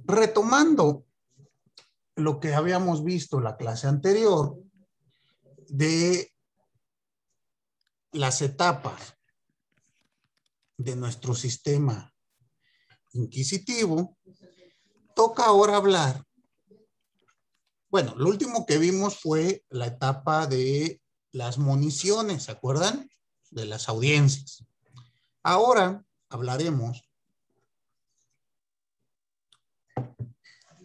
Retomando lo que habíamos visto en la clase anterior de las etapas de nuestro sistema inquisitivo, toca ahora hablar. Bueno, lo último que vimos fue la etapa de las moniciones, ¿se acuerdan? De las audiencias. Ahora hablaremos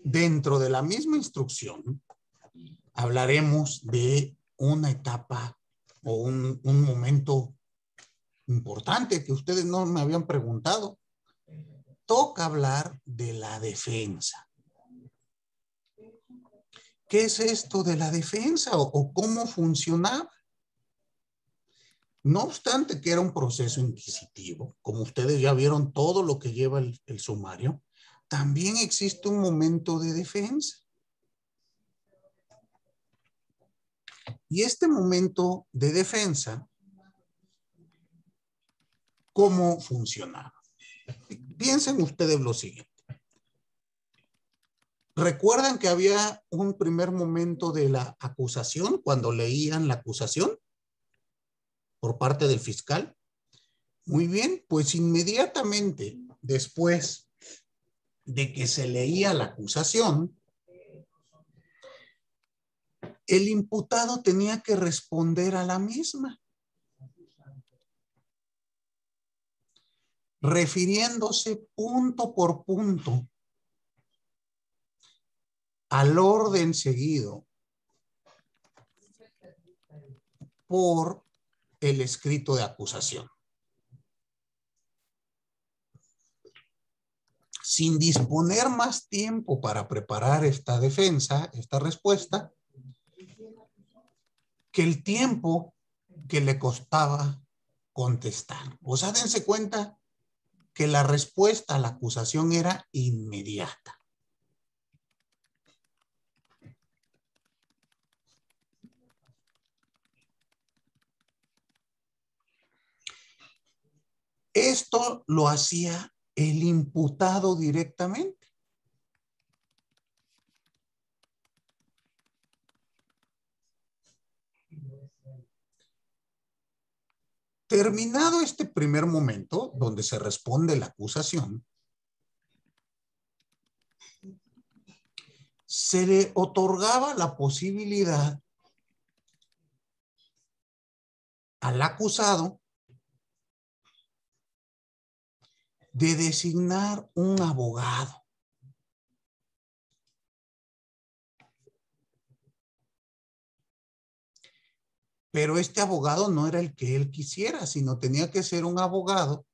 dentro de la misma instrucción, hablaremos de una etapa o un momento importante que ustedes no me habían preguntado. Toca hablar de la defensa. ¿Qué es esto de la defensa o cómo funcionaba? No obstante que era un proceso inquisitivo, como ustedes ya vieron todo lo que lleva el sumario, también existe un momento de defensa. Y este momento de defensa, ¿cómo funcionaba? Piensen ustedes lo siguiente. ¿Recuerdan que había un primer momento de la acusación cuando leían la acusación por parte del fiscal? Muy bien, pues inmediatamente después de que se leía la acusación, el imputado tenía que responder a la misma, refiriéndose punto por punto al orden seguido por el escrito de acusación. Sin disponer más tiempo para preparar esta defensa, esta respuesta, que el tiempo que le costaba contestar. O sea, dense cuenta que la respuesta a la acusación era inmediata. Esto lo hacía el imputado directamente. Terminado este primer momento, donde se responde la acusación, se le otorgaba la posibilidad al acusado de designar un abogado. Pero este abogado no era el que él quisiera, sino tenía que ser un abogado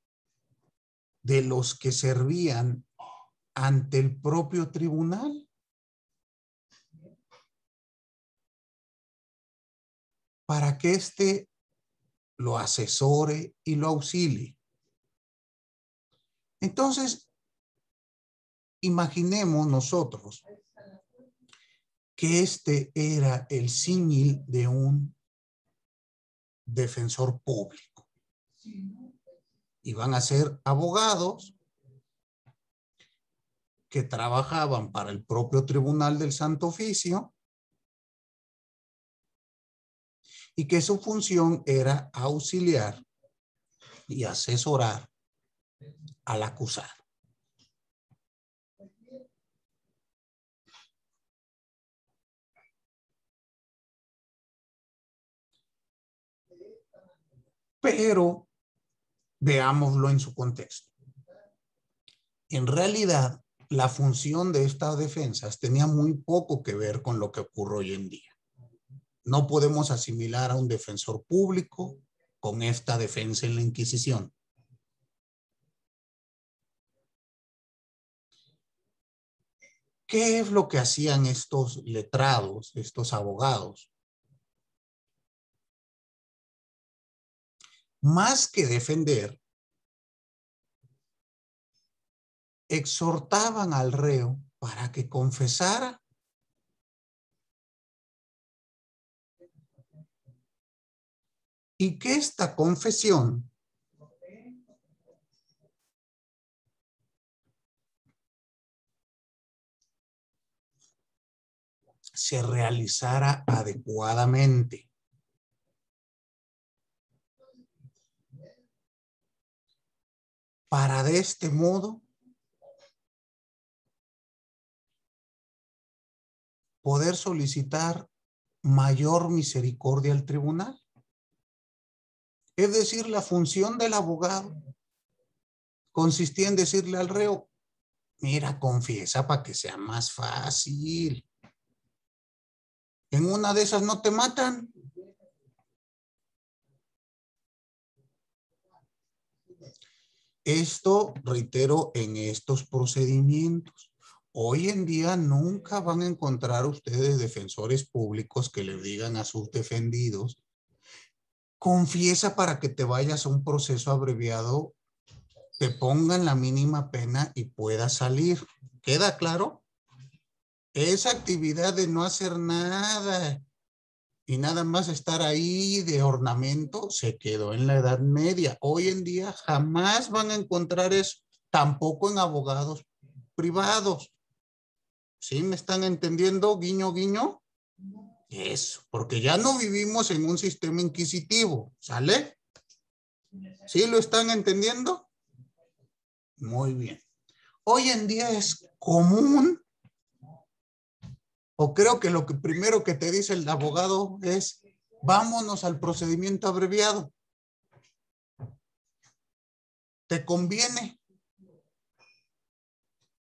de los que servían ante el propio tribunal para que éste lo asesore y lo auxilie. Entonces, imaginemos nosotros que este era el símil de un defensor público. Iban a ser abogados que trabajaban para el propio Tribunal del Santo Oficio y que su función era auxiliar y asesorar al acusado. Pero veámoslo en su contexto. En realidad, la función de estas defensas tenía muy poco que ver con lo que ocurre hoy en día. No podemos asimilar a un defensor público con esta defensa en la Inquisición. ¿Qué es lo que hacían estos letrados, estos abogados? Más que defender, exhortaban al reo para que confesara y que esta confesión se realizara adecuadamente. Para de este modo poder solicitar mayor misericordia al tribunal. Es decir, la función del abogado consistía en decirle al reo, mira, confiesa para que sea más fácil. En una de esas no te matan. Esto, reitero, en estos procedimientos. Hoy en día nunca van a encontrar ustedes defensores públicos que le digan a sus defendidos, confiesa para que te vayas a un proceso abreviado, te pongan la mínima pena y puedas salir. ¿Queda claro? Esa actividad de no hacer nada y nada más estar ahí de ornamento se quedó en la Edad Media. Hoy en día jamás van a encontrar eso, tampoco en abogados privados. ¿Sí me están entendiendo? Guiño, guiño. Eso, porque ya no vivimos en un sistema inquisitivo, ¿sale? ¿Sí lo están entendiendo? Muy bien. Hoy en día es común, o creo que lo que primero que te dice el abogado es, vámonos al procedimiento abreviado. ¿Te conviene?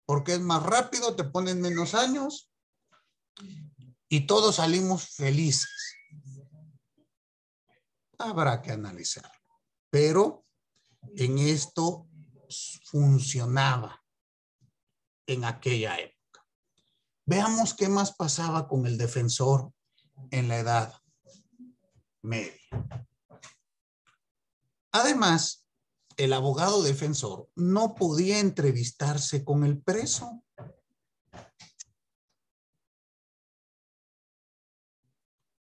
Porque es más rápido, te ponen menos años y todos salimos felices. Habrá que analizar. Pero en esto funcionaba en aquella época. Veamos qué más pasaba con el defensor en la Edad Media. Además, el abogado defensor no podía entrevistarse con el preso.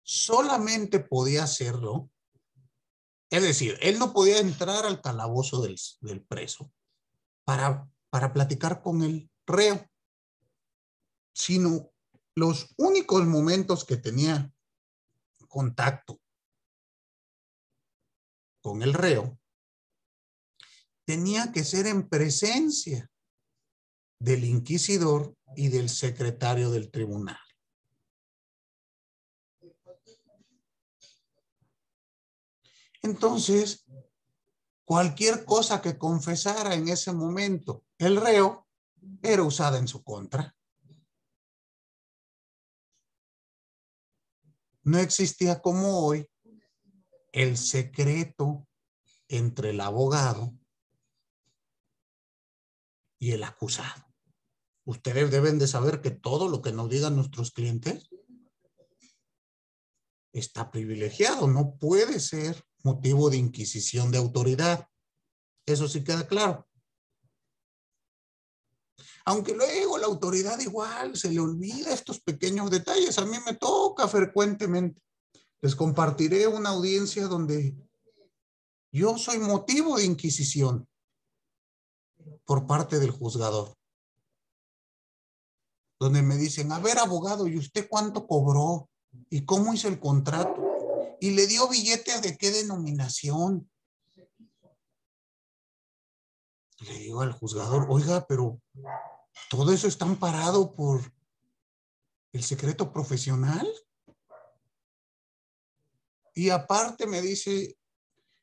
Solamente podía hacerlo, es decir, él no podía entrar al calabozo del preso para platicar con el reo, sino los únicos momentos que tenía contacto con el reo tenía que ser en presencia del inquisidor y del secretario del tribunal. Entonces, cualquier cosa que confesara en ese momento el reo era usada en su contra. No existía como hoy el secreto entre el abogado y el acusado. Ustedes deben de saber que todo lo que nos digan nuestros clientes está privilegiado, no puede ser motivo de inquisición de autoridad. Eso sí queda claro. Aunque luego la autoridad igual se le olvida estos pequeños detalles. A mí me toca frecuentemente. Les compartiré una audiencia donde yo soy motivo de inquisición por parte del juzgador. Donde me dicen, a ver, abogado, ¿y usted cuánto cobró? ¿Y cómo hizo el contrato? ¿Y le dio billete de qué denominación? Le digo al juzgador, oiga, pero todo eso está amparado por el secreto profesional. Y aparte me dice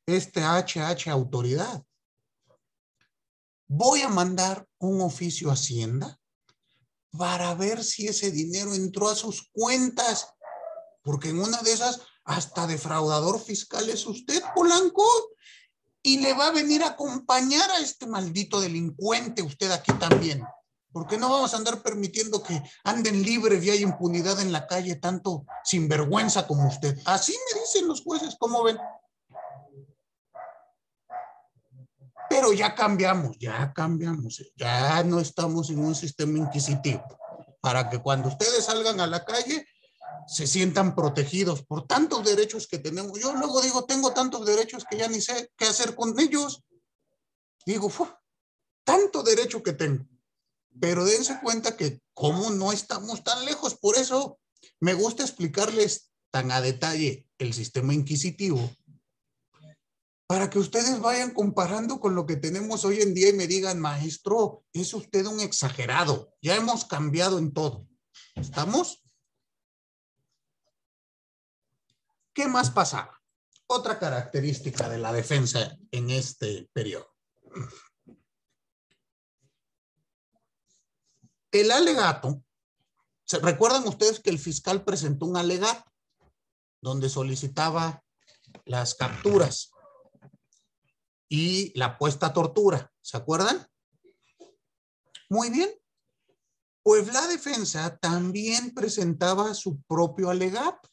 este HH autoridad, voy a mandar un oficio a Hacienda para ver si ese dinero entró a sus cuentas, porque en una de esas hasta defraudador fiscal es usted, Polanco, y le va a venir a acompañar a este maldito delincuente usted aquí también, porque no vamos a andar permitiendo que anden libres y hay impunidad en la calle tanto sinvergüenza como usted. Así me dicen los jueces, ¿cómo ven? Pero ya cambiamos, ya no estamos en un sistema inquisitivo, para que cuando ustedes salgan a la calle se sientan protegidos por tantos derechos que tenemos. Yo luego digo, tengo tantos derechos que ya ni sé qué hacer con ellos. Digo, tanto derecho que tengo. Pero dense cuenta que como no estamos tan lejos, por eso Me gusta explicarles tan a detalle el sistema inquisitivo para que ustedes vayan comparando con lo que tenemos hoy en día y me digan, maestro, es usted un exagerado. Ya hemos cambiado en todo. ¿Estamos? ¿Qué más pasaba? Otra característica de la defensa en este periodo. El alegato, ¿se recuerdan ustedes que el fiscal presentó un alegato donde solicitaba las capturas y la puesta a tortura? ¿Se acuerdan? Muy bien. Pues la defensa también presentaba su propio alegato.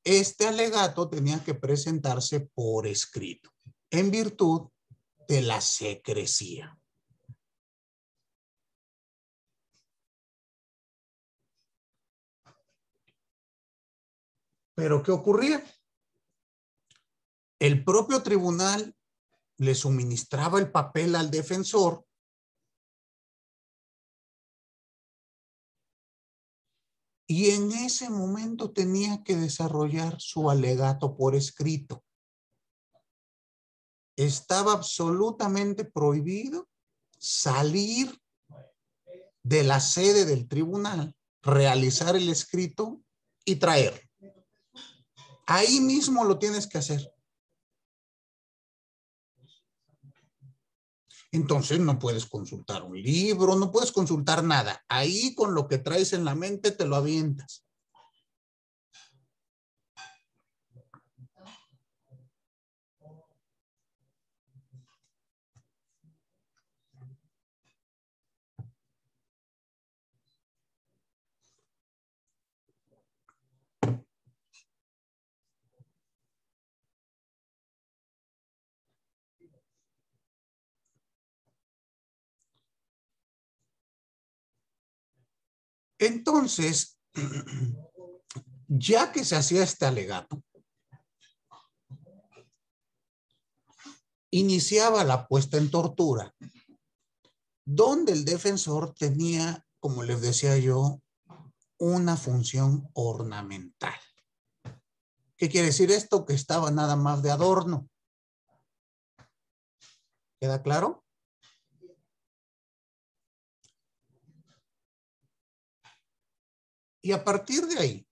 Este alegato tenía que presentarse por escrito, en virtud de la secrecía. Pero ¿qué ocurría? El propio tribunal le suministraba el papel al defensor y en ese momento tenía que desarrollar su alegato por escrito. Estaba absolutamente prohibido salir de la sede del tribunal, realizar el escrito y traerlo. Ahí mismo lo tienes que hacer. Entonces no puedes consultar un libro, no puedes consultar nada. Ahí con lo que traes en la mente te lo avientas. Entonces, ya que se hacía este alegato, iniciaba la puesta en tortura, donde el defensor tenía, como les decía yo, una función ornamental. ¿Qué quiere decir esto? Que estaba nada más de adorno. ¿Queda claro? Y a partir de ahí,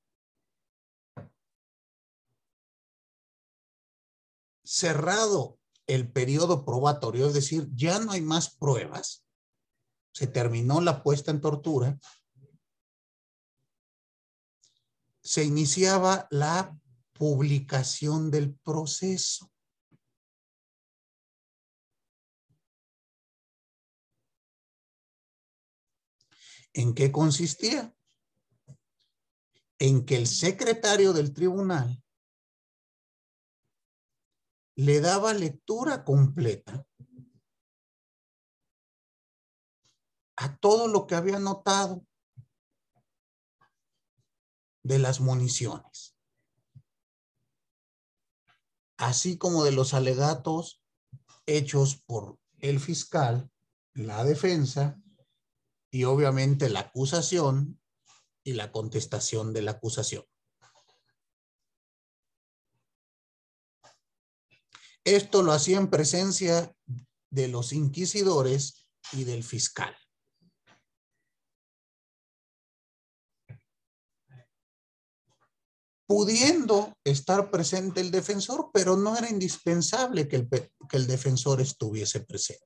cerrado el periodo probatorio, es decir, ya no hay más pruebas, se terminó la puesta en tortura, se iniciaba la publicación del proceso. ¿En qué consistía? En que el secretario del tribunal le daba lectura completa a todo lo que había notado de las municiones, así como de los alegatos hechos por el fiscal, la defensa y obviamente la acusación y la contestación de la acusación. Esto lo hacía en presencia de los inquisidores y del fiscal. Pudiendo estar presente el defensor, pero no era indispensable que el defensor estuviese presente.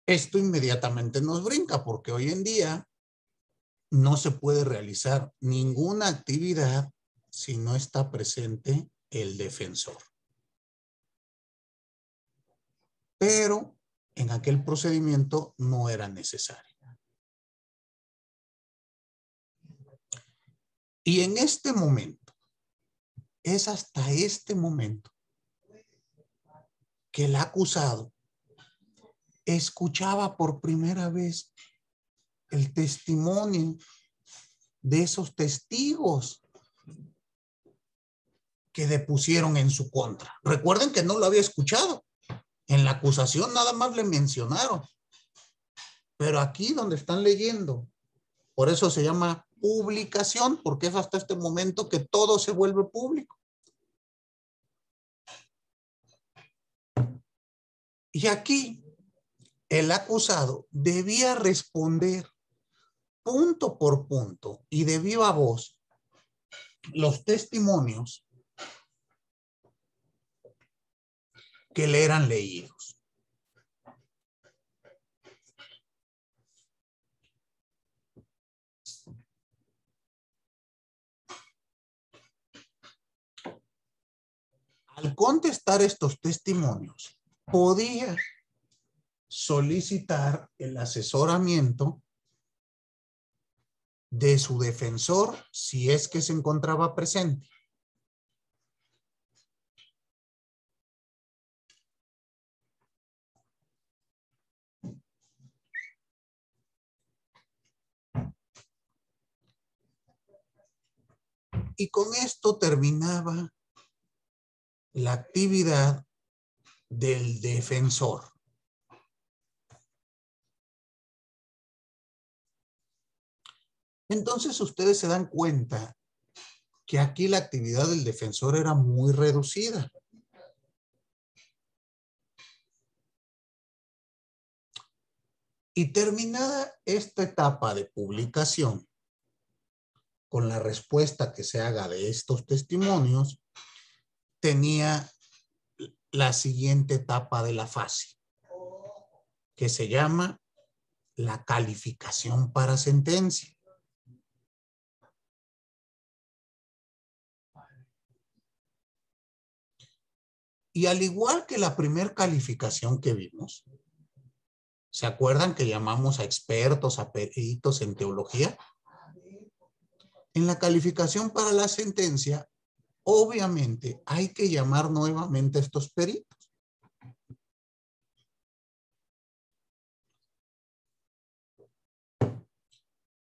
Esto inmediatamente nos brinca porque hoy en día no se puede realizar ninguna actividad si no está presente el defensor. Pero en aquel procedimiento no era necesario. Y en este momento, es hasta este momento que el acusado escuchaba por primera vez el testimonio de esos testigos que depusieron en su contra. Recuerden que no lo había escuchado. En la acusación nada más le mencionaron. Pero aquí donde están leyendo, por eso se llama publicación, porque es hasta este momento que todo se vuelve público. Y aquí el acusado debía responder punto por punto y de viva voz los testimonios que le eran leídos. Al contestar estos testimonios, podía solicitar el asesoramiento de su defensor si es que se encontraba presente. Y con esto terminaba la actividad del defensor. Entonces ustedes se dan cuenta que aquí la actividad del defensor era muy reducida. Y terminada esta etapa de publicación, con la respuesta que se haga de estos testimonios, tenía la siguiente etapa de la fase, que se llama la calificación para sentencia. Y al igual que la primera calificación que vimos, ¿se acuerdan que llamamos a expertos, a peritos en teología? En la calificación para la sentencia, obviamente hay que llamar nuevamente a estos peritos.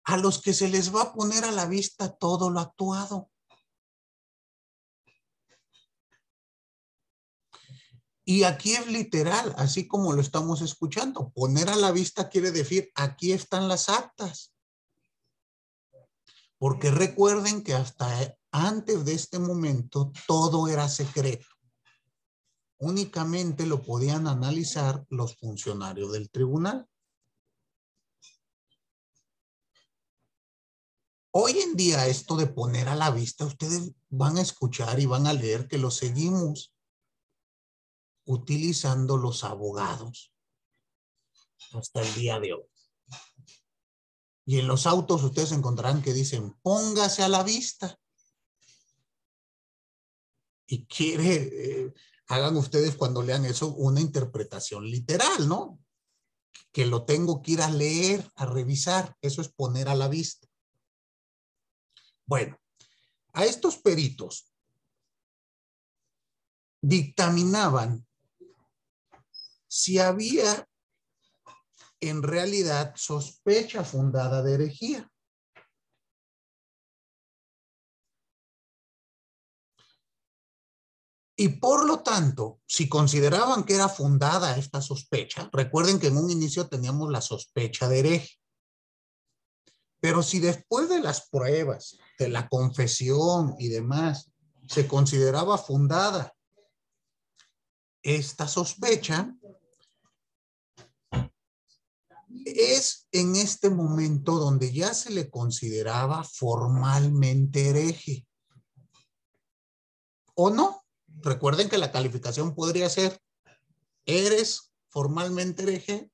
A los que se les va a poner a la vista todo lo actuado. Y aquí es literal, así como lo estamos escuchando. Poner a la vista quiere decir, aquí están las actas. Porque recuerden que hasta antes de este momento todo era secreto. Únicamente lo podían analizar los funcionarios del tribunal. Hoy en día esto de poner a la vista, ustedes van a escuchar y van a leer que lo seguimos utilizando los abogados hasta el día de hoy. Y en los autos ustedes encontrarán que dicen, póngase a la vista. Y hagan ustedes cuando lean eso una interpretación literal, ¿no? Que lo tengo que ir a leer, a revisar. Eso es poner a la vista. Bueno, a estos peritos dictaminaban si había en realidad sospecha fundada de herejía. Y por lo tanto, si consideraban que era fundada esta sospecha, recuerden que en un inicio teníamos la sospecha de hereje. Pero si después de las pruebas, de la confesión y demás, se consideraba fundada esta sospecha, es en este momento donde ya se le consideraba formalmente hereje. ¿O no? Recuerden que la calificación podría ser, ¿eres formalmente hereje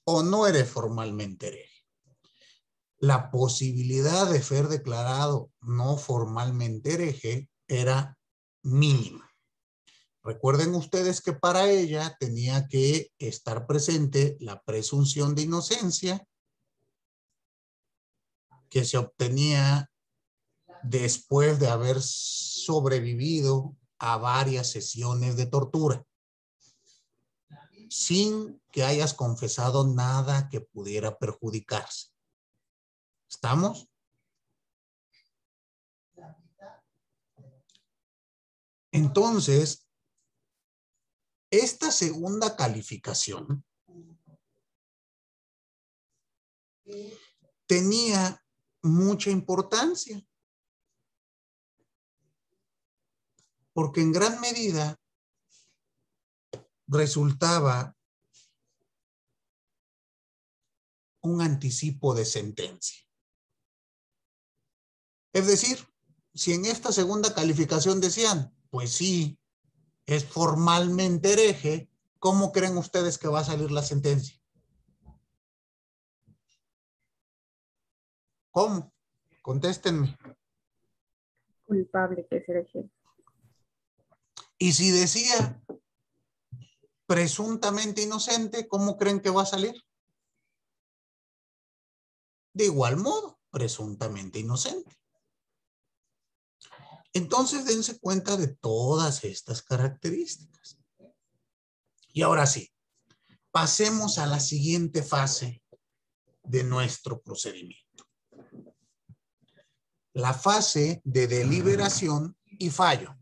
o no eres formalmente hereje? La posibilidad de ser declarado no formalmente hereje era mínima. Recuerden ustedes que para ella tenía que estar presente la presunción de inocencia que se obtenía después de haber sobrevivido a varias sesiones de tortura, sin que hayas confesado nada que pudiera perjudicarse. ¿Estamos? Entonces, esta segunda calificación tenía mucha importancia, porque en gran medida resultaba un anticipo de sentencia. Es decir, si en esta segunda calificación decían, pues sí, es formalmente hereje, ¿cómo creen ustedes que va a salir la sentencia? ¿Cómo? Contéstenme. Culpable, que es hereje. Y si decía presuntamente inocente, ¿cómo creen que va a salir? De igual modo, presuntamente inocente. Entonces, dense cuenta de todas estas características. Y ahora sí, pasemos a la siguiente fase de nuestro procedimiento. La fase de deliberación y fallo.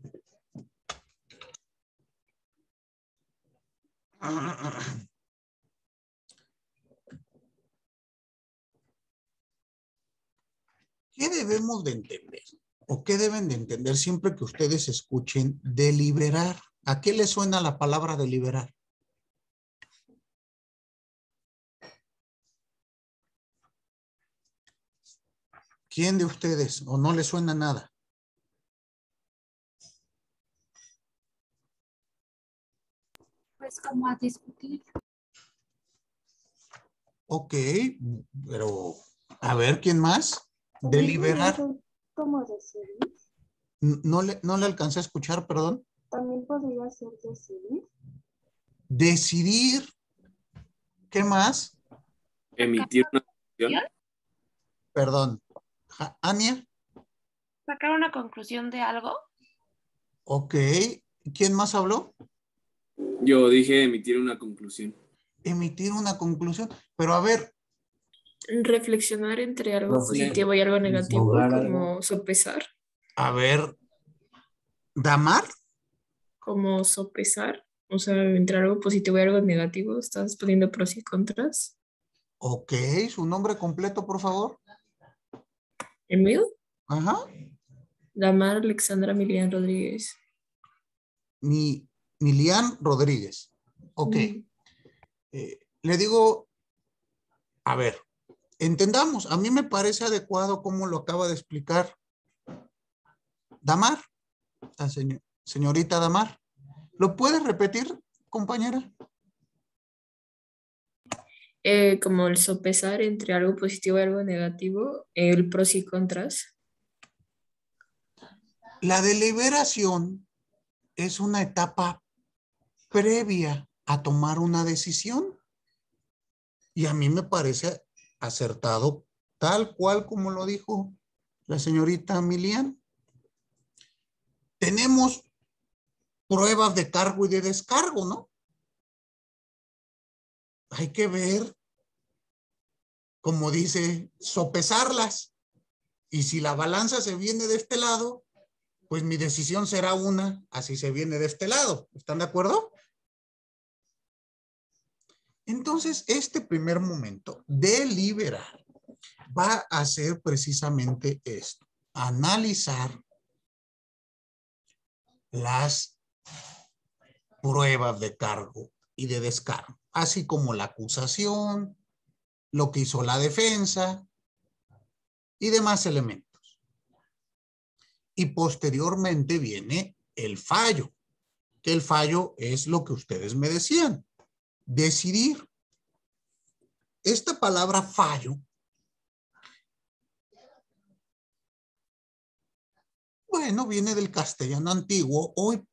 ¿Qué debemos de entender? ¿O qué deben de entender siempre que ustedes escuchen deliberar? ¿A qué les suena la palabra deliberar? ¿Quién de ustedes o no le suena nada? Pues como a discutir. Ok, pero a ver, ¿quién más? Deliberar. ¿Cómo decidir? No le alcancé a escuchar, perdón. También podría ser decidir. Decidir. ¿Qué más? Emitir una decisión. Perdón. Ania. Sacar una conclusión de algo. Ok. ¿Quién más habló? Yo dije emitir una conclusión. Emitir una conclusión. Pero a ver. Reflexionar entre algo No sé, positivo y algo negativo, desahogar como algo. sopesar. A ver. ¿Damar? Como sopesar, o sea, entre algo positivo y algo negativo, estás poniendo pros y contras. Ok. ¿Su nombre completo, por favor? ¿El mío? Ajá. Damar Alexandra Milian Rodríguez. Milian Rodríguez. Ok. Le digo, a ver, entendamos, a mí me parece adecuado como lo acaba de explicar Damar, la señorita Damar. ¿Lo puede repetir, compañera? Como el sopesar entre algo positivo y algo negativo, el pros y contras. La deliberación es una etapa previa a tomar una decisión. Y a mí me parece acertado, tal cual como lo dijo la señorita Milian. Tenemos pruebas de cargo y de descargo, ¿no? Hay que ver, como dice, sopesarlas. Y si la balanza se viene de este lado, pues mi decisión será una, así se viene de este lado. ¿Están de acuerdo? Entonces, este primer momento, deliberar, va a ser precisamente esto, analizar las pruebas de cargo y de descargo, así como la acusación, lo que hizo la defensa y demás elementos. Y posteriormente viene el fallo, que el fallo es lo que ustedes me decían, decidir. Esta palabra fallo, bueno, viene del castellano antiguo. Hoy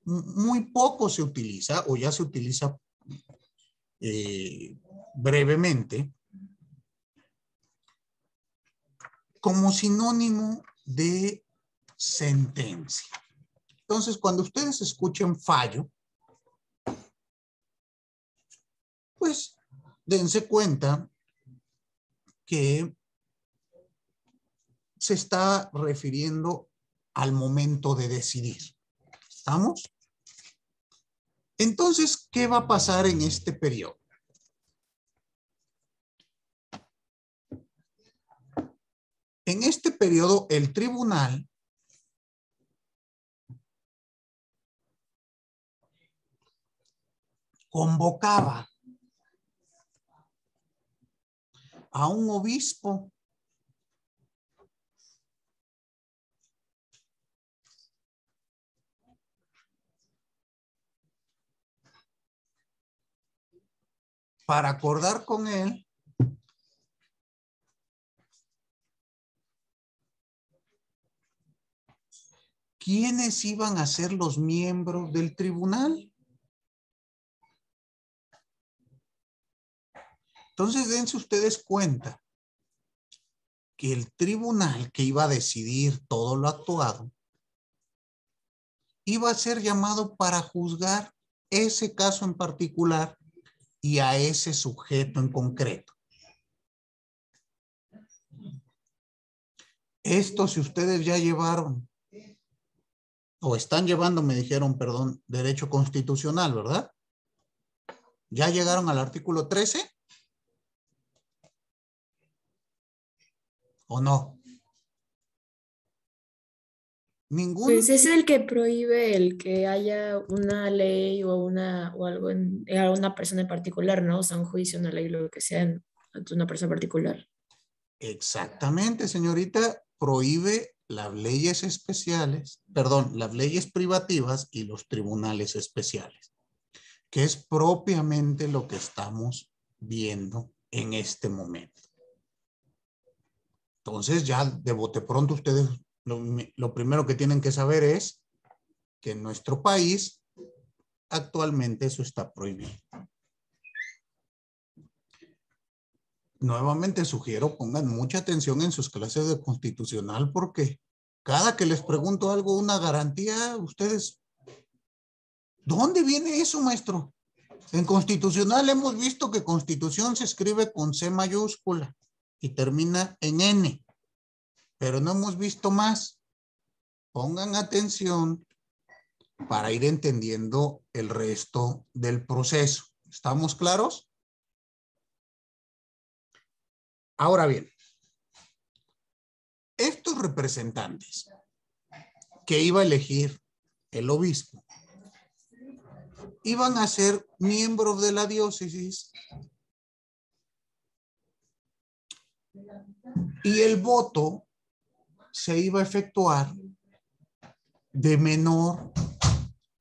muy poco se utiliza, o ya se utiliza brevemente, como sinónimo de sentencia. Entonces, cuando ustedes escuchen fallo, pues dense cuenta que se está refiriendo al momento de decidir. ¿Estamos? Entonces, ¿qué va a pasar en este periodo? En este periodo, el tribunal convocaba a un obispo para acordar con él quiénes iban a ser los miembros del tribunal. Entonces, dense ustedes cuenta que el tribunal que iba a decidir todo lo actuado iba a ser llamado para juzgar ese caso en particular y a ese sujeto en concreto. Esto, si ustedes ya llevaron o están llevando, me dijeron, perdón, derecho constitucional, ¿verdad? ¿Ya llegaron al artículo 13? ¿O no? Ningún. Pues es el que prohíbe el que haya una ley o algo a una persona en particular, ¿no? O sea, un juicio, una ley, lo que sea, ante una persona particular. Exactamente, señorita, prohíbe las leyes especiales, perdón, las leyes privativas y los tribunales especiales, que es propiamente lo que estamos viendo en este momento. Entonces, ya de bote pronto ustedes lo primero que tienen que saber es que en nuestro país actualmente eso está prohibido. Nuevamente sugiero pongan mucha atención en sus clases de constitucional porque cada que les pregunto algo, una garantía, ustedes, ¿dónde viene eso, maestro? En constitucional hemos visto que constitución se escribe con C mayúscula y termina en N, pero no hemos visto más. Pongan atención para ir entendiendo el resto del proceso. ¿Estamos claros? Ahora bien, estos representantes que iba a elegir el obispo iban a ser miembros de la diócesis y el voto se iba a efectuar de menor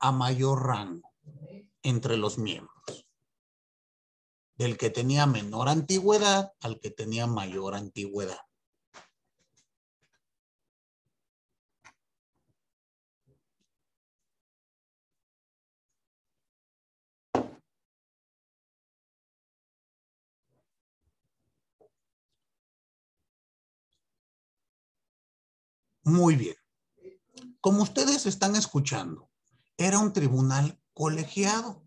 a mayor rango entre los miembros, del que tenía menor antigüedad al que tenía mayor antigüedad. Muy bien. Como ustedes están escuchando, era un tribunal colegiado.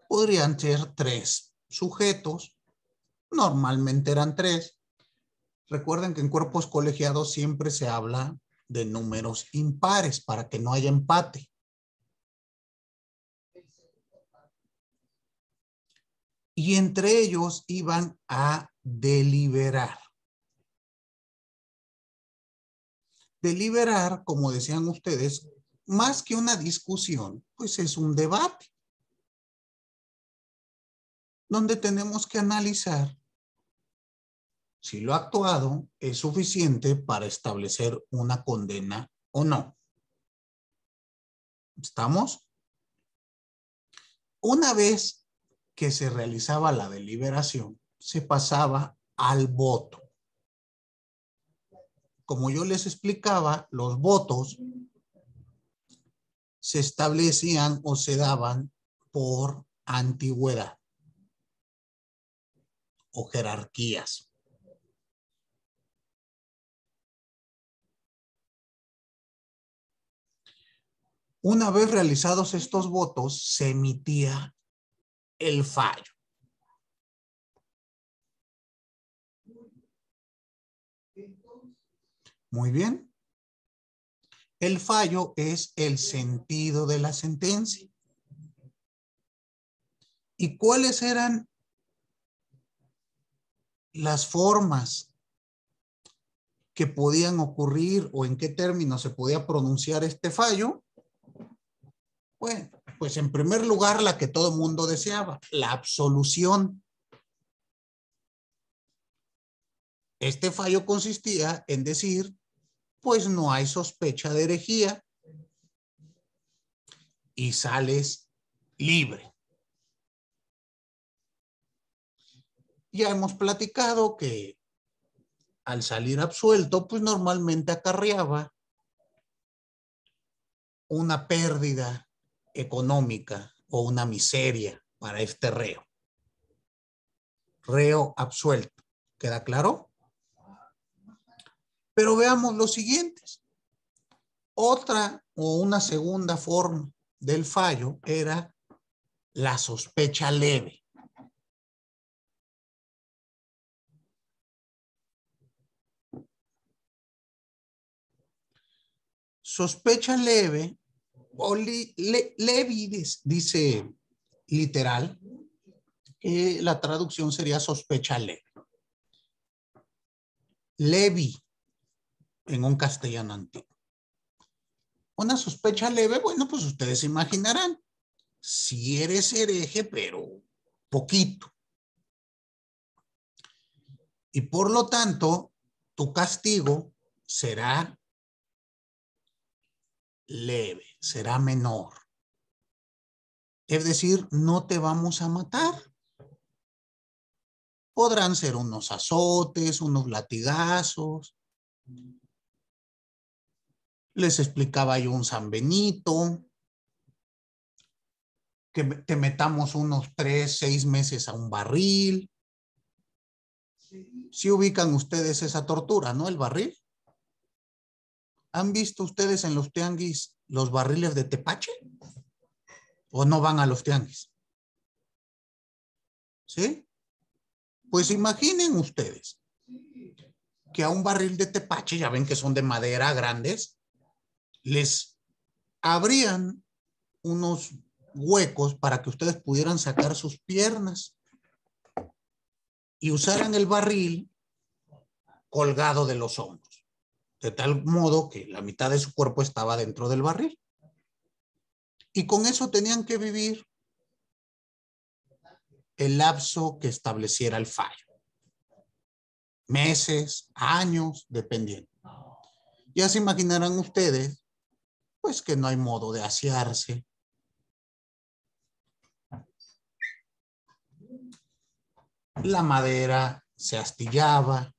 Podrían ser 3 sujetos, normalmente eran 3. Recuerden que en cuerpos colegiados siempre se habla de números impares para que no haya empate. Y entre ellos iban a deliberar. Deliberar, como decían ustedes, más que una discusión, pues es un debate, donde tenemos que analizar si lo actuado es suficiente para establecer una condena o no. ¿Estamos? Una vez que se realizaba la deliberación, se pasaba al voto. Como yo les explicaba, los votos se establecían o se daban por antigüedad o jerarquías. Una vez realizados estos votos, se emitía el fallo. Muy bien. El fallo es el sentido de la sentencia. ¿Y cuáles eran las formas que podían ocurrir o en qué términos se podía pronunciar este fallo, bueno, pues en primer lugar la que todo el mundo deseaba, la absolución. Este fallo consistía en decir, pues no hay sospecha de herejía y sales libre. Ya hemos platicado que al salir absuelto, pues normalmente acarreaba una pérdida económica o una miseria para este reo. Reo absuelto. ¿Queda claro? Pero veamos los siguientes. Otra o una segunda forma del fallo era la sospecha leve. Sospecha leve, o Levy dice literal, que la traducción sería sospecha leve. Levy, en un castellano antiguo. Una sospecha leve, bueno, pues ustedes imaginarán, si eres hereje, pero poquito. Y por lo tanto, tu castigo será leve, será menor. Es decir, no te vamos a matar. Podrán ser unos azotes, unos latigazos. Les explicaba yo un San Benito, que te metamos unos 3, 6 meses a un barril. Si ubican ustedes esa tortura, ¿no? El barril. ¿Han visto ustedes en los tianguis los barriles de tepache? ¿O no van a los tianguis? ¿Sí? Pues imaginen ustedes que a un barril de tepache, ya ven que son de madera grandes, les abrían unos huecos para que ustedes pudieran sacar sus piernas y usaran el barril colgado de los hombros, de tal modo que la mitad de su cuerpo estaba dentro del barril. Y con eso tenían que vivir el lapso que estableciera el fallo. Meses, años, dependiendo. Ya se imaginarán ustedes, pues que no hay modo de asearse. La madera se astillaba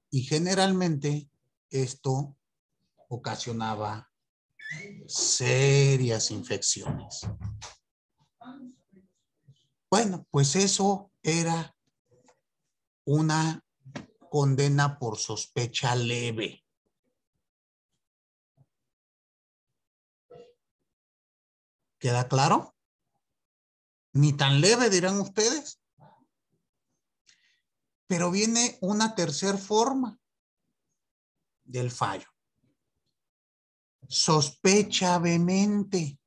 y generalmente esto ocasionaba serias infecciones. Bueno, pues eso era una condena por sospecha leve. ¿Queda claro? Ni tan leve, dirán ustedes. Pero viene una tercera forma del fallo. Sospecha vehemente.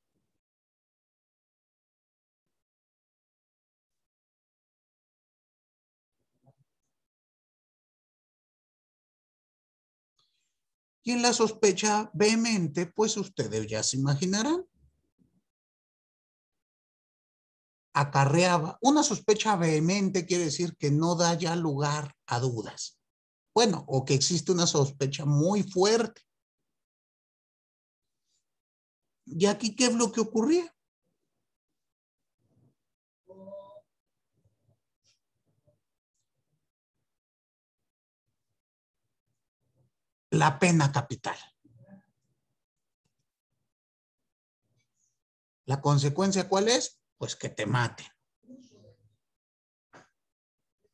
Y en la sospecha vehemente, pues ustedes ya se imaginarán. Acarreaba. Una sospecha vehemente quiere decir que no da ya lugar a dudas. Bueno, o que existe una sospecha muy fuerte. ¿Y aquí qué es lo que ocurría? La pena capital. ¿La consecuencia cuál es? Pues que te maten.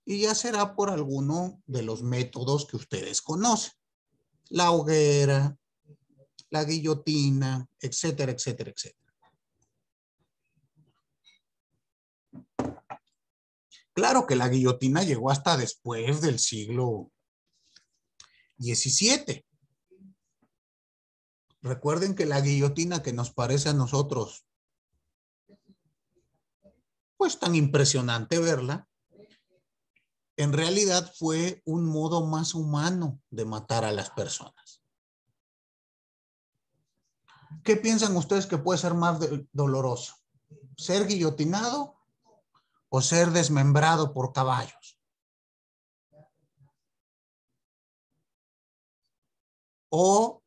Y ya será por alguno de los métodos que ustedes conocen. La hoguera, la guillotina, etcétera, etcétera, etcétera. Claro que la guillotina llegó hasta después del siglo XVII. Recuerden que la guillotina que nos parece a nosotros, pues tan impresionante verla, en realidad fue un modo más humano de matar a las personas. ¿Qué piensan ustedes que puede ser más doloroso? ¿Ser guillotinado o ser desmembrado por caballos? ¿O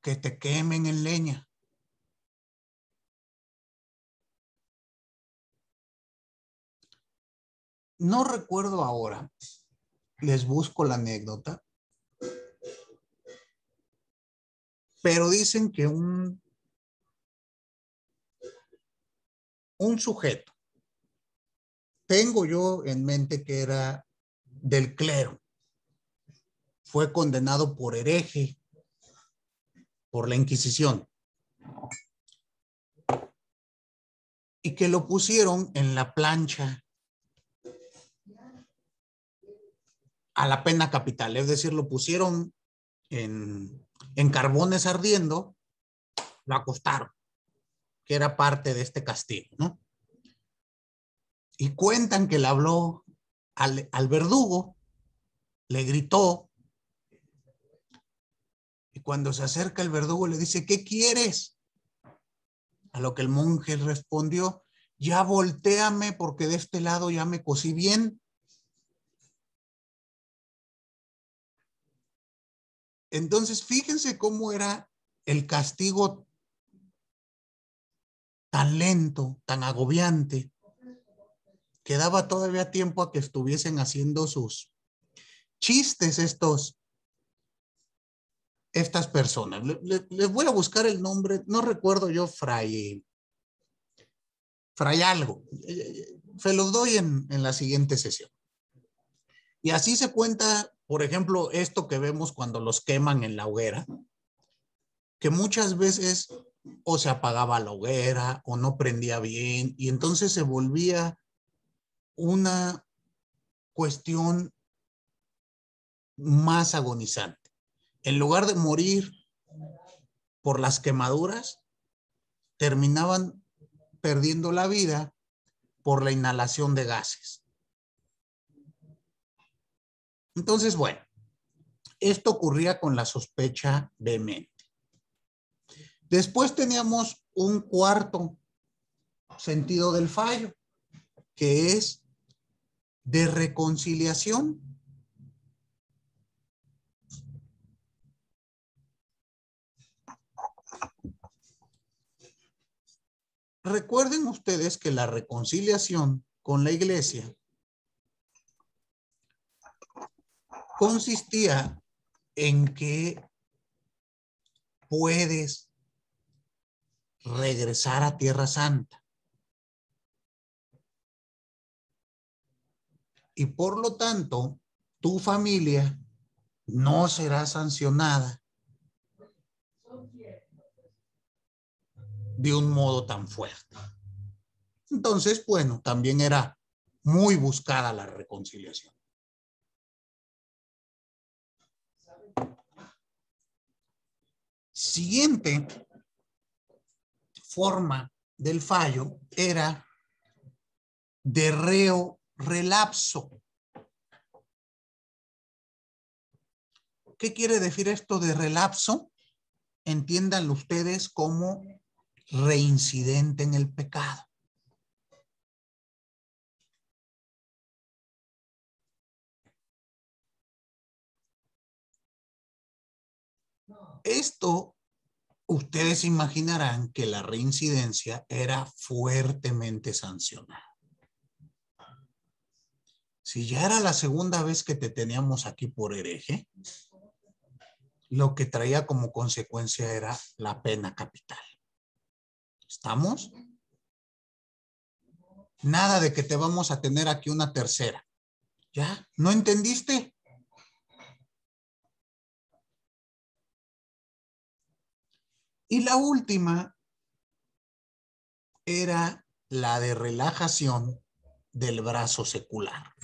que te quemen en leña? No recuerdo ahora, les busco la anécdota, pero dicen que un sujeto, tengo yo en mente que era del clero, fue condenado por hereje por la Inquisición y que lo pusieron en la plancha a la pena capital, es decir, lo pusieron en carbones ardiendo, lo acostaron, que era parte de este castigo, ¿no? Y cuentan que le habló al verdugo, le gritó, y cuando se acerca el verdugo le dice, ¿qué quieres? A lo que el monje respondió, ya voltéame porque de este lado ya me cocí bien. Entonces, fíjense cómo era el castigo tan lento, tan agobiante, que daba todavía tiempo a que estuviesen haciendo sus chistes estas personas. Les voy a buscar el nombre, no recuerdo yo, Fray algo. Se los doy en la siguiente sesión. Y así se cuenta, por ejemplo, esto que vemos cuando los queman en la hoguera, que muchas veces o se apagaba la hoguera o no prendía bien y entonces se volvía una cuestión más agonizante. En lugar de morir por las quemaduras, terminaban perdiendo la vida por la inhalación de gases. Entonces, bueno, esto ocurría con la sospecha vehemente. Después teníamos un cuarto sentido del fallo, que es de reconciliación. Recuerden ustedes que la reconciliación con la iglesia consistía en que puedes regresar a Tierra Santa. Y por lo tanto, tu familia no será sancionada de un modo tan fuerte. Entonces, bueno, también era muy buscada la reconciliación. Siguiente forma del fallo era de reo relapso. ¿Qué quiere decir esto de relapso? Entiéndanlo ustedes como reincidente en el pecado. Esto, ustedes imaginarán que la reincidencia era fuertemente sancionada. Si ya era la segunda vez que te teníamos aquí por hereje, lo que traía como consecuencia era la pena capital. ¿Estamos? Nada de que te vamos a tener aquí una tercera. ¿Ya? ¿No entendiste? Y la última era la de relajación del brazo secular.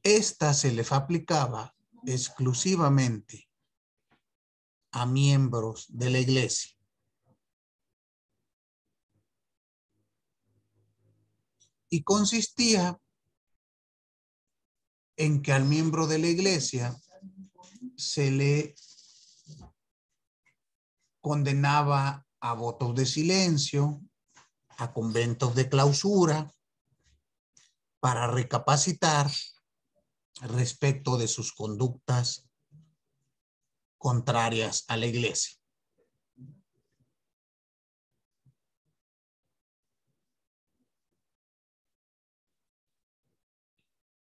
Esta se le aplicaba exclusivamente a miembros de la iglesia. Y consistía en que al miembro de la iglesia se le condenaba a votos de silencio, a conventos de clausura, para recapacitar respecto de sus conductas contrarias a la iglesia.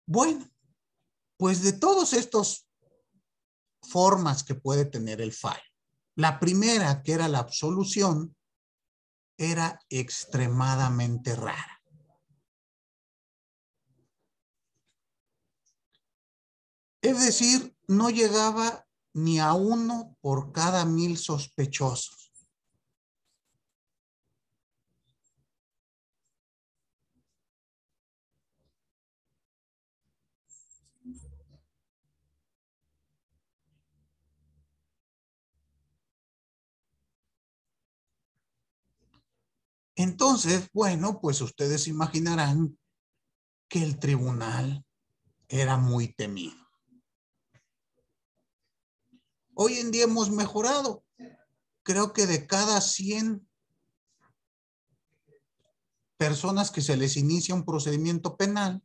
Bueno, pues de todos estos formas que puede tener el fallo, la primera, que era la absolución, era extremadamente rara. Es decir, no llegaba ni a 1 por cada 1000 sospechosos. Entonces, bueno, pues ustedes imaginarán que el tribunal era muy temido. Hoy en día hemos mejorado. Creo que de cada 100 personas que se les inicia un procedimiento penal,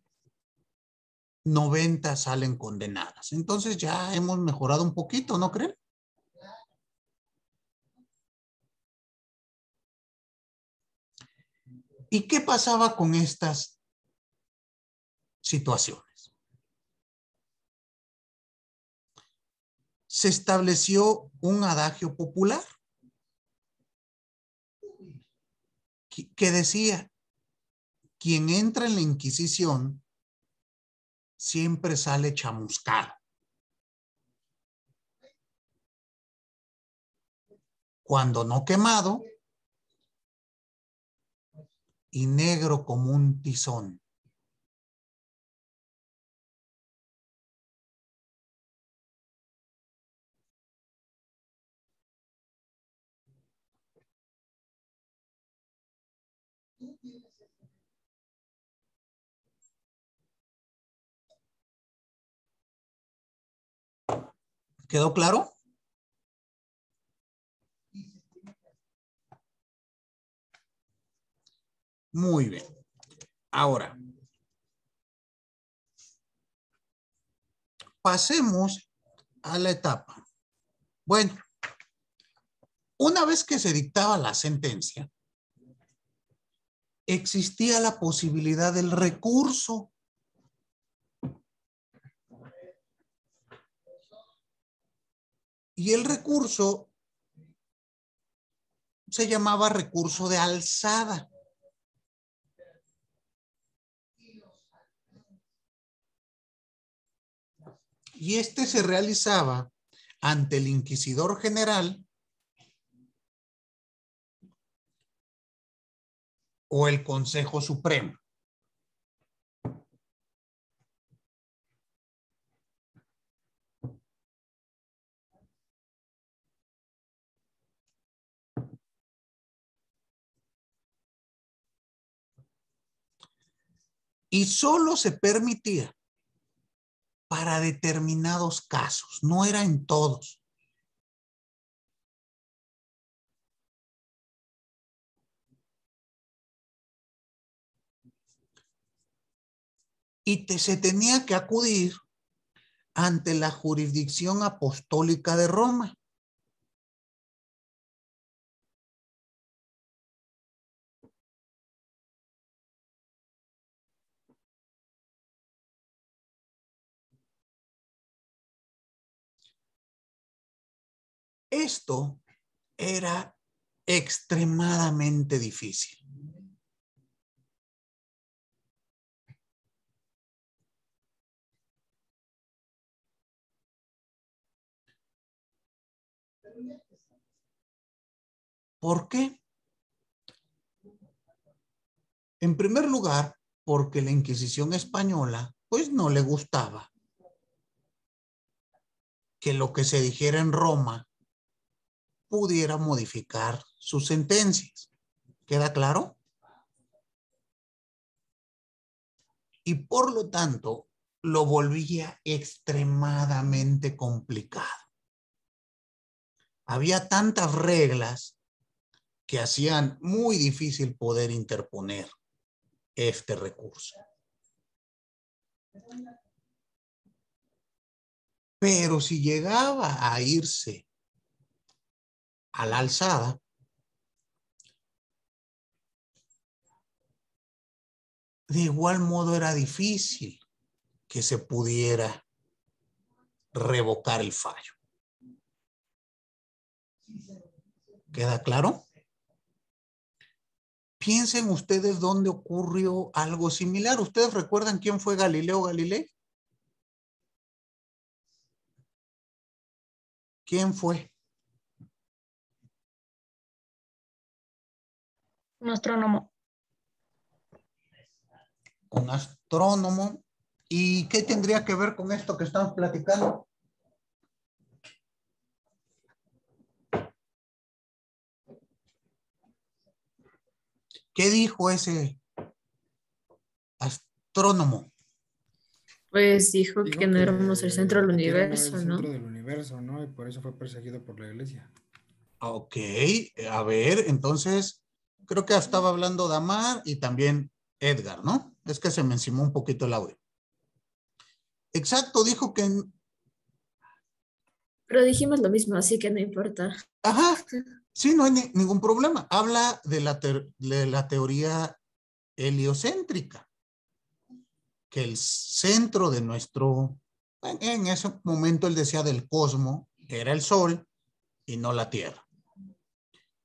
90 salen condenadas. Entonces ya hemos mejorado un poquito, ¿no creen? ¿Y qué pasaba con estas situaciones? Se estableció un adagio popular que decía: quien entra en la Inquisición siempre sale chamuscado. Cuando no quemado y negro como un tizón. ¿Quedó claro? Muy bien. Ahora, pasemos a la etapa. Bueno, una vez que se dictaba la sentencia, existía la posibilidad del recurso. Y el recurso se llamaba recurso de alzada. Y este se realizaba ante el Inquisidor General o el Consejo Supremo. Y solo se permitía para determinados casos, no era en todos. Y se tenía que acudir ante la jurisdicción apostólica de Roma. Esto era extremadamente difícil. ¿Por qué? En primer lugar, porque la Inquisición española pues no le gustaba que lo que se dijera en Roma pudiera modificar sus sentencias. ¿Queda claro? Y por lo tanto, lo volvía extremadamente complicado. Había tantas reglas que hacían muy difícil poder interponer este recurso. Pero si llegaba a irse a la alzada, de igual modo era difícil que se pudiera revocar el fallo. ¿Queda claro? Piensen ustedes dónde ocurrió algo similar. ¿Ustedes recuerdan quién fue Galileo Galilei? ¿Quién fue? Un astrónomo. Un astrónomo. ¿Y qué tendría que ver con esto que estamos platicando? ¿Qué dijo ese astrónomo? Pues dijo Dijo que no éramos el centro del la Tierra no era universo, el ¿no? centro del universo, ¿no? Y por eso fue perseguido por la iglesia. Ok, a ver, entonces creo que estaba hablando Damar y también Edgar, ¿no? Es que se me encimó un poquito el audio. Exacto, dijo que... Pero dijimos lo mismo, así que no importa. Ajá, sí, no hay ningún problema. Habla de la teoría heliocéntrica, que el centro de nuestro... En ese momento él decía del cosmos, era el Sol y no la Tierra.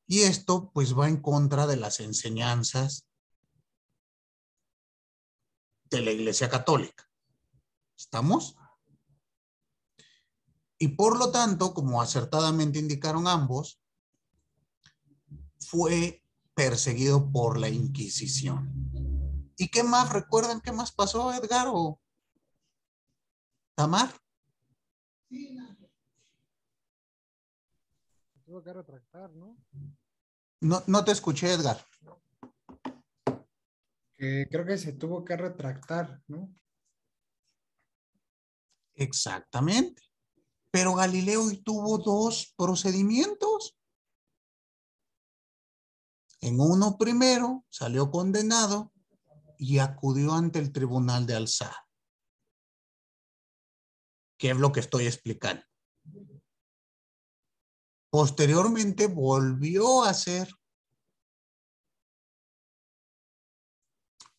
Y esto pues va en contra de las enseñanzas de la Iglesia Católica. ¿Estamos? Y por lo tanto, como acertadamente indicaron ambos, fue perseguido por la Inquisición. ¿Y qué más? ¿Recuerdan qué más pasó, Edgar o Tamar? Tuvo que retractar, ¿no? No te escuché, Edgar. Que creo que se tuvo que retractar, ¿no? Exactamente. Pero Galileo tuvo dos procedimientos. En uno primero salió condenado y acudió ante el tribunal de alzada. ¿Qué es lo que estoy explicando? Posteriormente volvió a ser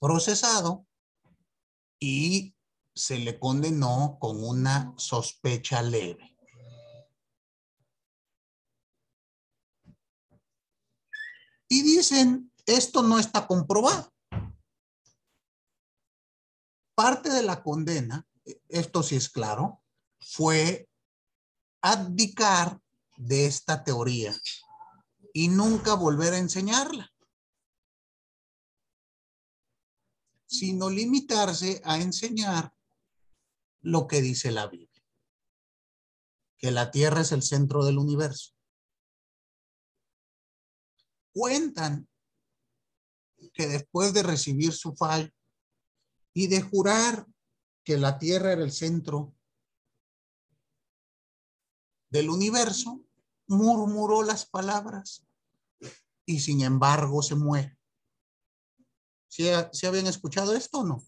procesado y se le condenó con una sospecha leve. Y dicen, esto no está comprobado. Parte de la condena, esto sí es claro, fue abdicar de esta teoría y nunca volver a enseñarla, sino limitarse a enseñar lo que dice la Biblia, que la Tierra es el centro del universo. Cuentan que después de recibir su fallo y de jurar que la Tierra era el centro del universo, murmuró las palabras y sin embargo se muere. ¿Sí habían escuchado esto o no?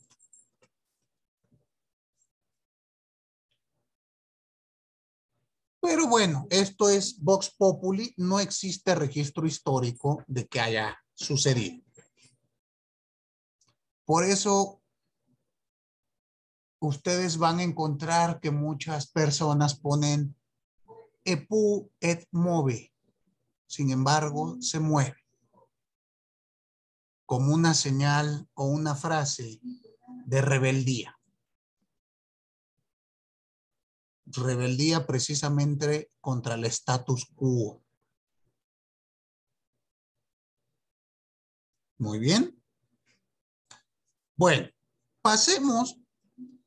Pero bueno, esto es Vox Populi, no existe registro histórico de que haya sucedido. Por eso ustedes van a encontrar que muchas personas ponen epu et move, sin embargo se mueve, como una señal o una frase de rebeldía. Rebeldía precisamente contra el status quo. Muy bien. Bueno, pasemos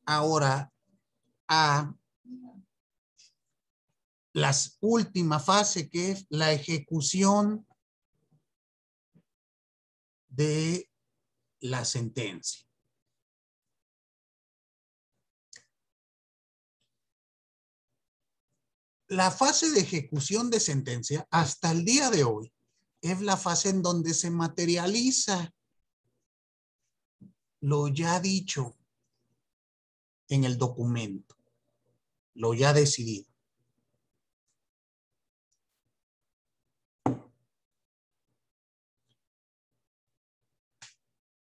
ahora a la última fase, que es la ejecución de la sentencia. La fase de ejecución de sentencia hasta el día de hoy es la fase en donde se materializa lo ya dicho en el documento, lo ya decidido.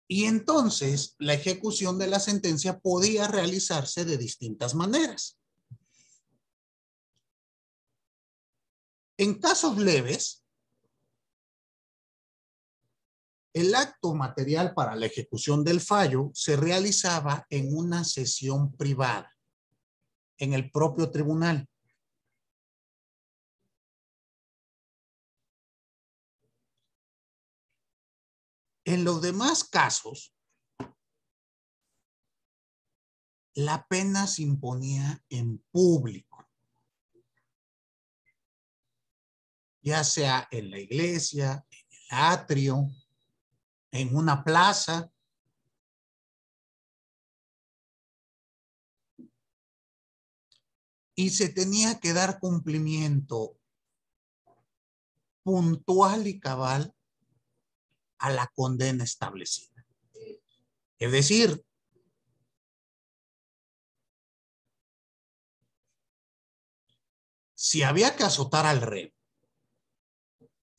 Y entonces la ejecución de la sentencia podía realizarse de distintas maneras. En casos leves, el acto material para la ejecución del fallo se realizaba en una sesión privada, en el propio tribunal. En los demás casos, la pena se imponía en público, ya sea en la iglesia, en el atrio, en una plaza. Y se tenía que dar cumplimiento puntual y cabal a la condena establecida. Es decir, si había que azotar al reo,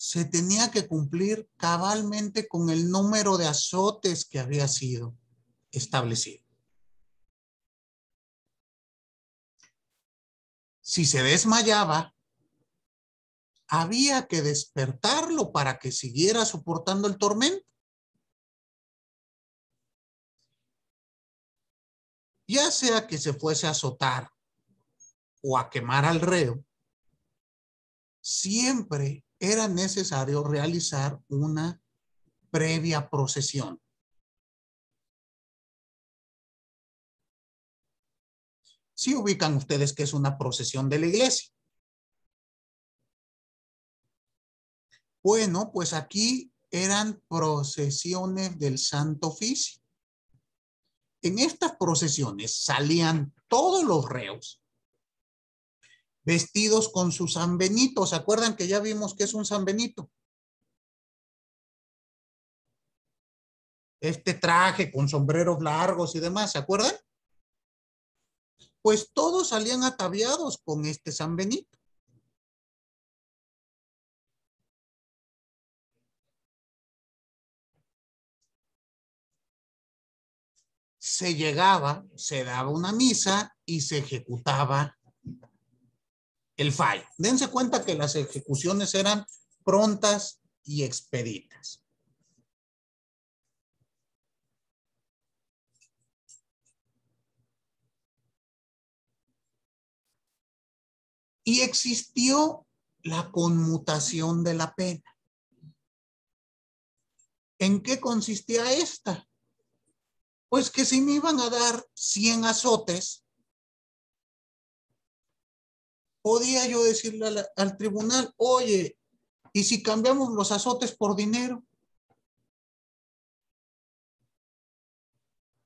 se tenía que cumplir cabalmente con el número de azotes que había sido establecido. Si se desmayaba, había que despertarlo para que siguiera soportando el tormento. Ya sea que se fuese a azotar o a quemar al reo, siempre era necesario realizar una previa procesión. Sí ubican ustedes que es una procesión de la iglesia. Bueno, pues aquí eran procesiones del Santo Oficio. En estas procesiones salían todos los reos vestidos con su San Benito. ¿Se acuerdan que ya vimos que es un San Benito? Este traje con sombreros largos y demás, ¿se acuerdan? Pues todos salían ataviados con este San Benito. Se llegaba, se daba una misa y se ejecutaba el fallo. Dense cuenta que las ejecuciones eran prontas y expeditas. Y existió la conmutación de la pena. ¿En qué consistía esta? Pues que si me iban a dar 100 azotes, podía yo decirle al tribunal, oye, ¿y si cambiamos los azotes por dinero?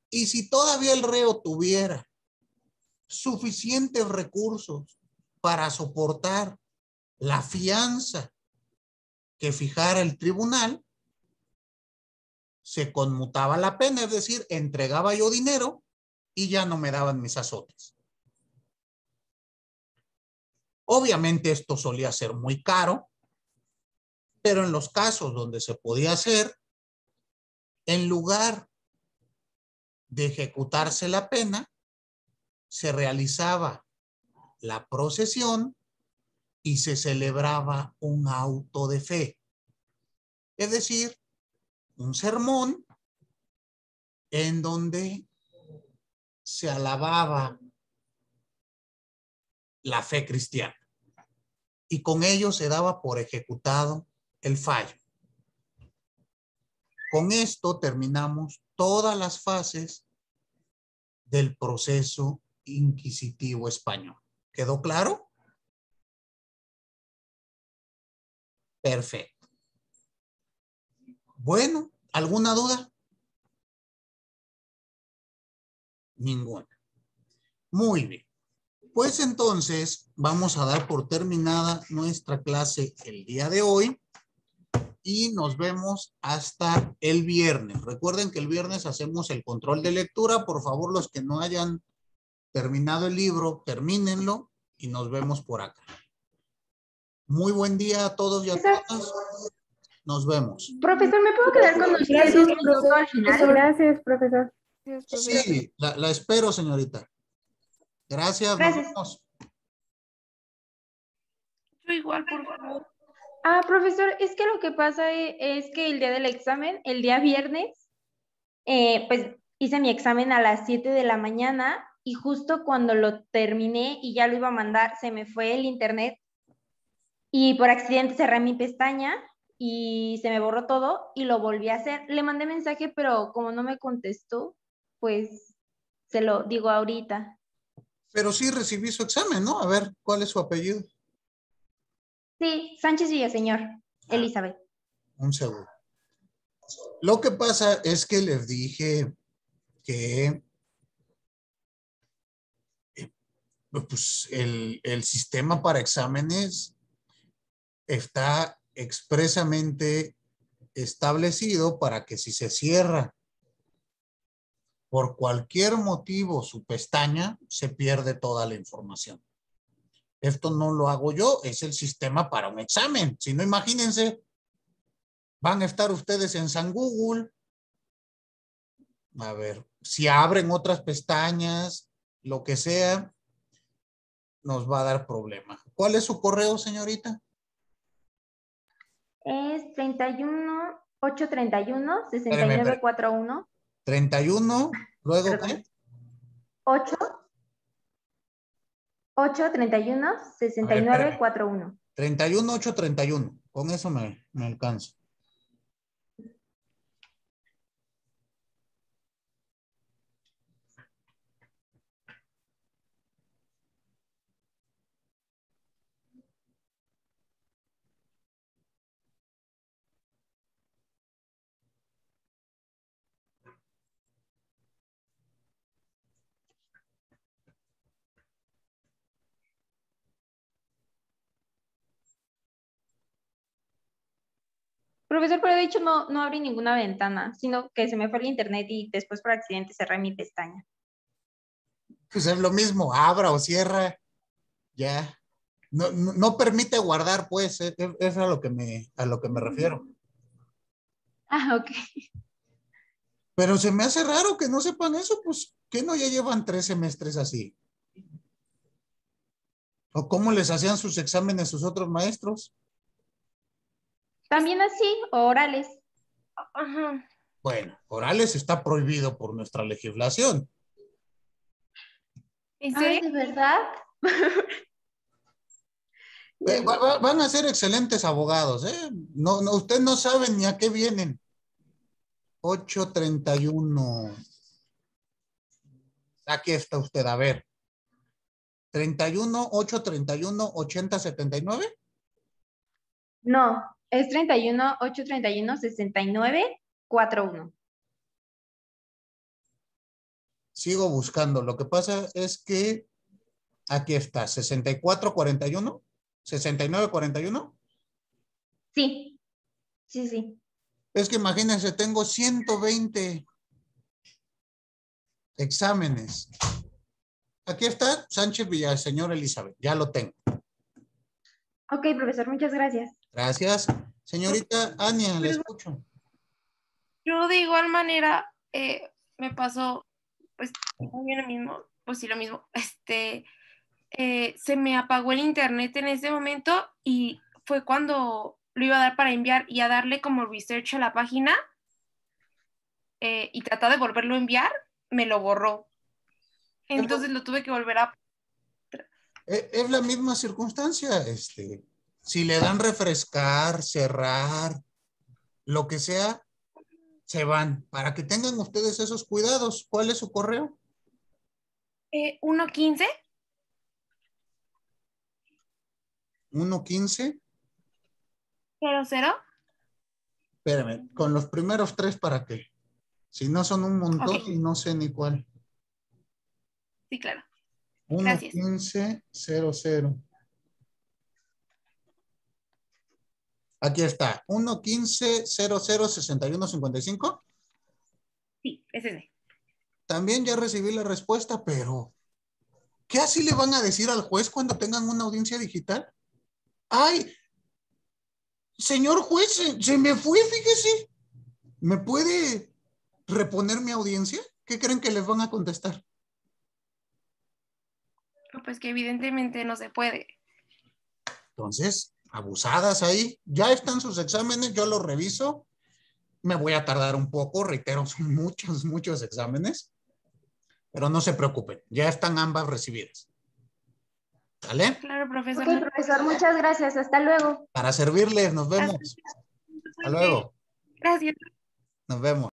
Y si todavía el reo tuviera suficientes recursos para soportar la fianza que fijara el tribunal, se conmutaba la pena, es decir, entregaba yo dinero y ya no me daban mis azotes. Obviamente esto solía ser muy caro, pero en los casos donde se podía hacer, en lugar de ejecutarse la pena, se realizaba la procesión y se celebraba un auto de fe. Es decir, un sermón en donde se alababa la fe cristiana. Y con ello se daba por ejecutado el fallo. Con esto terminamos todas las fases del proceso inquisitivo español. ¿Quedó claro? Perfecto. Bueno, ¿alguna duda? Ninguna. Muy bien. Pues entonces vamos a dar por terminada nuestra clase el día de hoy y nos vemos hasta el viernes. Recuerden que el viernes hacemos el control de lectura. Por favor, los que no hayan terminado el libro, termínenlo y nos vemos por acá. Muy buen día a todos y a todas. Nos vemos. Profesor, ¿me puedo quedar con usted Gracias, un minuto al final? Gracias, profesor. Sí, la espero, señorita. Gracias, Gracias. nos vemos. Yo igual, por favor. Profesor, es que lo que pasa es que el día del examen, el día viernes, pues hice mi examen a las 7 de la mañana y justo cuando lo terminé y ya lo iba a mandar, se me fue el internet y por accidente cerré mi pestaña y se me borró todo y lo volví a hacer. Le mandé mensaje, pero como no me contestó, pues se lo digo ahorita. Pero sí recibí su examen, ¿no? A ver, ¿cuál es su apellido? Sí, Sánchez Villaseñor, Elizabeth. Un segundo. Lo que pasa es que les dije que pues, el sistema para exámenes está expresamente establecido para que si se cierra por cualquier motivo su pestaña, se pierde toda la información. Esto no lo hago yo, es el sistema para un examen. Si no, imagínense, van a estar ustedes en San Google. A ver, si abren otras pestañas, lo que sea, nos va a dar problema. ¿Cuál es su correo, señorita? Es 31-831-6941. 31, luego Perdón. ¿qué? 831-6941. 31-831. Con eso me alcanza. Profesor, pero de hecho no abrí ninguna ventana, sino que se me fue el internet y después por accidente cerré mi pestaña. Pues es lo mismo, abra o cierra, ya. No permite guardar, pues, es a lo que me refiero. Ok. Pero se me hace raro que no sepan eso, pues, ¿qué no ya llevan 3 semestres así? ¿O cómo les hacían sus exámenes sus otros maestros? También así, orales. Ajá. Bueno, orales está prohibido por nuestra legislación. ¿En Ay, serio? ¿de verdad? Van a ser excelentes abogados, ¿eh? No, usted no sabe ni a qué vienen. 831. Aquí está usted, a ver. 31-831-8079. No, es 31-831-6941. Sigo buscando. Lo que pasa es que aquí está, 6441, 6941. Sí, sí. Es que imagínense, tengo 120 exámenes. Aquí está Sánchez Villaseñor Elizabeth, ya lo tengo. Ok, profesor, muchas gracias. Gracias. Señorita Ania, la escucho. Yo de igual manera me pasó, pues, muy bien lo mismo, pues sí, lo mismo. Se me apagó el internet en ese momento y fue cuando lo iba a dar para enviar y a darle como research a la página y tratar de volverlo a enviar, me lo borró. Entonces lo tuve que volver a... Es la misma circunstancia. Si le dan refrescar, cerrar, lo que sea, se van. Para que tengan ustedes esos cuidados. ¿Cuál es su correo? 1:15. 1:15. 00. Espérame, con los primeros 3 para qué. Si no son un montón, Ok. y no sé ni cuál. Sí, claro. Gracias. 1.15.00. Aquí está, 1.15.00.61.55. Sí, es ese. También ya recibí la respuesta, pero ¿qué así le van a decir al juez cuando tengan una audiencia digital? Ay, señor juez, se me fue, fíjese. ¿Me puede reponer mi audiencia? ¿Qué creen que les van a contestar? Pues que evidentemente no se puede. Entonces, abusadas ahí. Ya están sus exámenes, yo los reviso. Me voy a tardar un poco, reitero, son muchos exámenes. Pero no se preocupen, ya están ambas recibidas. ¿Sale? Claro, profesor. Ok, profesor, muchas gracias. Hasta luego. Para servirles, nos vemos. Hasta luego. Gracias. Nos vemos.